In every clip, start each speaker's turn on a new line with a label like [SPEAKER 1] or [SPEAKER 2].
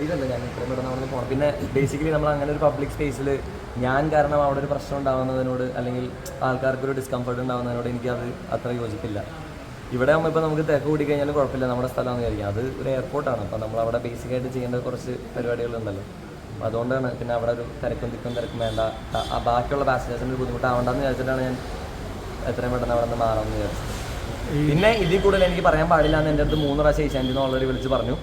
[SPEAKER 1] അറിയില്ലല്ലോ ഞാൻ ഇത്രയും പെട്ടെന്ന് അവിടെ നിന്ന് പോകണം. പിന്നെ ബേസിക്കലി നമ്മൾ അങ്ങനെ ഒരു പബ്ലിക് സ്പേസിൽ ഞാൻ കാരണം അവിടെ ഒരു പ്രശ്നം ഉണ്ടാകുന്നതിനോട് അല്ലെങ്കിൽ ആൾക്കാർക്കൊരു ഡിസ്കംഫർട്ട് ഉണ്ടാകുന്നതിനോട് എനിക്കത് അത്ര യോജിപ്പില്ല. ഇവിടെ ആകുമ്പോൾ ഇപ്പോൾ നമുക്ക് തിരക്ക് കൂടി കഴിഞ്ഞാലും കുഴപ്പമില്ല, നമ്മുടെ സ്ഥലമാണെന്ന് വിചാരിക്കാം. അത് ഒരു എയർപോർട്ടാണ്, അപ്പോൾ നമ്മളവിടെ ബേസിക്കായിട്ട് ചെയ്യേണ്ട കുറച്ച് പരിപാടികളുണ്ടല്ലോ. അതുകൊണ്ടാണ് പിന്നെ അവിടെ ഒരു തിരക്കും വേണ്ട, ബാക്കിയുള്ള പാസഞ്ചേഴ്സിന് ബുദ്ധിമുട്ടാവണ്ടെന്ന് വിചാരിച്ചിട്ടാണ് ഞാൻ എത്രയും പെട്ടെന്ന് അവിടെ നിന്ന് മാറാമെന്ന് വിചാരിച്ചത്. പിന്നെ ഇതിൽ കൂടുതൽ എനിക്ക് പറയാൻ പാടില്ല എന്ന് എൻ്റെ അടുത്ത് 3 പ്രാവശ്യം ഏഷ്യാനെറ്റിൽ നിന്ന് ഓൾറെഡി വിളിച്ച് പറഞ്ഞു.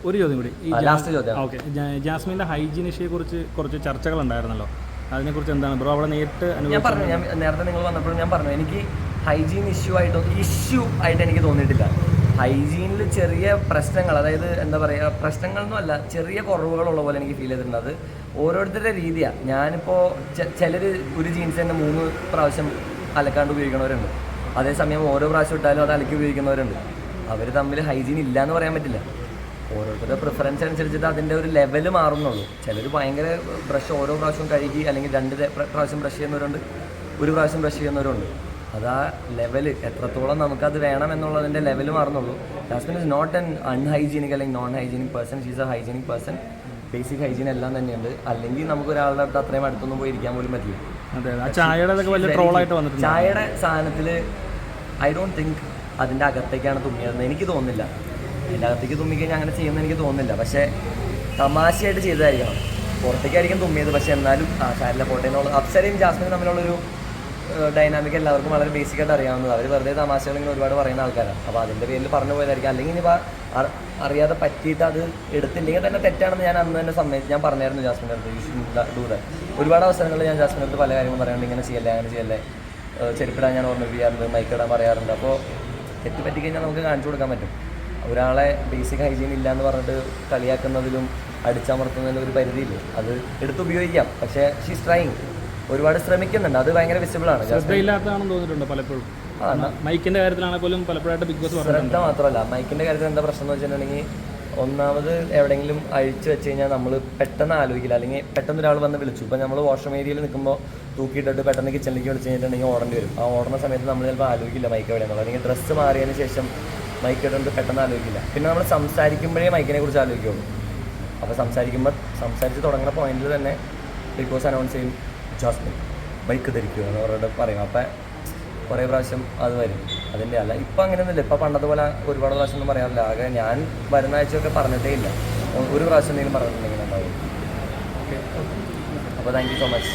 [SPEAKER 2] ഒരു ചോദ്യം കൂടി,
[SPEAKER 1] ലാസ്റ്റ് ചോദ്യം.
[SPEAKER 2] ഓക്കെ, ജാസ്മിൻ്റെ ഹൈജീൻ ഇഷ്യൂയെ കുറിച്ച് കുറച്ച് ചർച്ചകളുണ്ടായിരുന്നല്ലോ, അതിനെക്കുറിച്ച് എന്താണ് ബ്രോ അവിടെ നേരിട്ട്
[SPEAKER 1] ഞാൻ പറഞ്ഞു, ഞാൻ നേരത്തെ നിങ്ങൾ വന്നപ്പോഴും ഞാൻ പറഞ്ഞു, എനിക്ക് ഹൈജീൻ ഇഷ്യൂ ആയിട്ട് എനിക്ക് തോന്നിയിട്ടില്ല. ഹൈജീനിൽ ചെറിയ പ്രശ്നങ്ങൾ, അതായത് എന്താ പറയുക, പ്രശ്നങ്ങളൊന്നും അല്ല, ചെറിയ കുറവുകളുള്ള പോലെ എനിക്ക് ഫീൽ ചെയ്തിട്ടുണ്ട്. അത് ഓരോരുത്തരുടെ രീതിയാണ്. ഞാനിപ്പോൾ ചിലർ ഒരു ജീൻസ് തന്നെ 3 പ്രാവശ്യം അലക്കാണ്ട് ഉപയോഗിക്കുന്നവരുണ്ട്. അതേസമയം ഓരോ പ്രാവശ്യം ഇട്ടാലും അത് അലക്കി ഉപയോഗിക്കുന്നവരുണ്ട്. അവർ തമ്മിൽ ഹൈജീൻ ഇല്ല എന്ന് പറയാൻ പറ്റില്ല. ഓരോരുത്തരുടെ പ്രിഫറൻസ് അനുസരിച്ചിട്ട് അതിൻ്റെ ഒരു ലെവൽ മാറുന്നുള്ളൂ. ചിലർ ഭയങ്കര ബ്രഷ് ഓരോ പ്രാവശ്യവും കഴുകി അല്ലെങ്കിൽ 2 പ്രാവശ്യം ബ്രഷ് ചെയ്യുന്നവരുണ്ട്, 1 പ്രാവശ്യം ബ്രഷ് ചെയ്യുന്നവരുണ്ട്. അത് ആ ലെവൽ എത്രത്തോളം നമുക്കത് വേണം എന്നുള്ളതിൻ്റെ ലെവൽ മാറുന്നുള്ളൂ. Jasmine is not an unhygienic അല്ലെങ്കിൽ non hygienic person, she's a hygienic person. Basic hygiene എല്ലാം തന്നെയുണ്ട്. അല്ലെങ്കിൽ നമുക്ക് ഒരാളുടെ അടുത്ത് അത്രയും അടുത്തൊന്നും പോയി ഇരിക്കാൻ പോലും പറ്റില്ല. ചായയുടെ സാധനത്തിൽ ഐ ഡോണ്ട് തിങ്ക് അതിൻ്റെ അകത്തേക്കാണ് തുമ്മിയതെന്ന് എനിക്ക് തോന്നുന്നില്ല. അതിൻ്റെ അകത്തേക്ക് തുമ്മിക്കഴിഞ്ഞാൽ അങ്ങനെ ചെയ്യുമെന്ന് എനിക്ക് തോന്നുന്നില്ല. പക്ഷേ തമാശയായിട്ട് ചെയ്തതായിരിക്കണം. പുറത്തേക്കായിരിക്കും തുമ്മിയത്, പക്ഷേ എന്നാലും സാരില്ല പോട്ടെ എന്നുള്ള. അപ്സരയും ജാസ്മിനും തമ്മിലുള്ളൊരു ഡൈനാമിക് എല്ലാവർക്കും വളരെ ബേസിക്കായിട്ട് അറിയാവുന്നത്. അവർ വെറുതെ തമാശകൾ ഇങ്ങനെ ഒരുപാട് പറയുന്ന ആൾക്കാരാണ്. അപ്പോൾ അതിൻ്റെ പേരിൽ പറഞ്ഞു പോയതായിരിക്കും. അല്ലെങ്കിൽ ഇനിയിപ്പോൾ അറിയാതെ പറ്റിയിട്ട് അത് എടുത്തില്ലെങ്കിൽ തന്നെ തെറ്റാണെന്ന് ഞാൻ അന്ന് തന്നെ ഞാൻ പറഞ്ഞായിരുന്നു ജാസ്മിൻ്റെ അടുത്ത്. Do that. ഒരുപാട് അവസരങ്ങളിൽ ഞാൻ ജാസ്മിൻ്റെ അടുത്ത് പല കാര്യങ്ങളും പറയാറുണ്ട്, ഇങ്ങനെ ചെയ്യല്ലേ അങ്ങനെ ചെയ്യല്ലേ, ചെരുപ്പിടാൻ ഞാൻ ഓർമ്മിപ്പിക്കാറുണ്ട്, മൈക്കിടാൻ പറയാറുണ്ട്. അപ്പോൾ തെറ്റ് പറ്റിക്കഴിഞ്ഞാൽ നമുക്ക് കാണിച്ചു കൊടുക്കാൻ പറ്റും. ഒരാളെ ബേസിക് ഹൈജീൻ ഇല്ല എന്ന് പറഞ്ഞിട്ട് കളിയാക്കുന്നതിലും അടിച്ചമർത്തുന്നതിലും ഒരു പരിധിയില്ല. അത് എടുത്തുപയോഗിക്കാം, പക്ഷേ ഷീസ് ട്രൈങ്, ഒരുപാട് ശ്രമിക്കുന്നുണ്ട്. അത് ഭയങ്കര വിസിബിളാണ്.
[SPEAKER 2] ശ്രദ്ധയില്ലാത്തതാണെന്ന് തോന്നിയിട്ടുണ്ട് പലപ്പോഴും. മൈക്കിൻ്റെ കാര്യത്തിലാണെങ്കിൽ പോലും പലപ്പോഴായിട്ട് ബിഗ് ബോസ്
[SPEAKER 1] ശ്രദ്ധ മാത്രമല്ല, മൈക്കിൻ്റെ കാര്യത്തിൽ എന്താ പ്രശ്നം എന്ന് വെച്ചിട്ടുണ്ടെങ്കിൽ, ഒന്നാമത് എവിടെയെങ്കിലും അഴിച്ചു വെച്ച് കഴിഞ്ഞാൽ നമ്മൾ പെട്ടെന്ന് ആലോചിക്കില്ല. അല്ലെങ്കിൽ പെട്ടെന്ന് ഒരാൾ വന്ന് വിളിച്ചു, ഇപ്പോൾ നമ്മൾ വാഷ്റൂം ഏരിയയിൽ നിൽക്കുമ്പോൾ തൂക്കിയിട്ടിട്ട് പെട്ടെന്ന് കിച്ചണിലേക്ക് വിളിച്ച് കഴിഞ്ഞിട്ടുണ്ടെങ്കിൽ ഓടേണ്ടി വരും. ആ ഓടുന്ന സമയത്ത് നമ്മൾ ചിലപ്പോൾ ആലോചിക്കില്ല മൈക്ക് എവിടെയാണെന്നുള്ളത്. അല്ലെങ്കിൽ ഡ്രസ്സ് മാറിയതിന് ശേഷം മൈക്ക് ഇടുന്നത് പെട്ടെന്ന് ആലോചിക്കില്ല. പിന്നെ നമ്മൾ സംസാരിക്കുമ്പോഴേ മൈക്കിനെ കുറിച്ച് ആലോചിക്കുള്ളൂ. അപ്പോൾ സംസാരിച്ച് തുടങ്ങുന്ന പോയിന്റിൽ തന്നെ ബിഗ് ബോസ് അനൗൺസ് ചെയ്യും, ജാസ്മിൻ ബൈക്ക് ധരിക്കുക എന്ന് പറഞ്ഞിട്ട് പറയും. അപ്പം കുറേ പ്രാവശ്യം അത് വരും. അതിൻ്റെ അല്ല ഇപ്പം അങ്ങനെയൊന്നുമില്ല. ഇപ്പം പണ്ടത്തെ പോലെ ഒരുപാട് പ്രാവശ്യം ഒന്നും പറയാറില്ല. ആകെ ഞാൻ വരുന്ന ആഴ്ചയൊക്കെ പറഞ്ഞിട്ടേ ഇല്ല, 1 പ്രാവശ്യം എന്തെങ്കിലും പറഞ്ഞിട്ടുണ്ടെങ്കിൽ ഉണ്ടാവും. ഓക്കെ, അപ്പോൾ താങ്ക് യു സോ മച്ച്.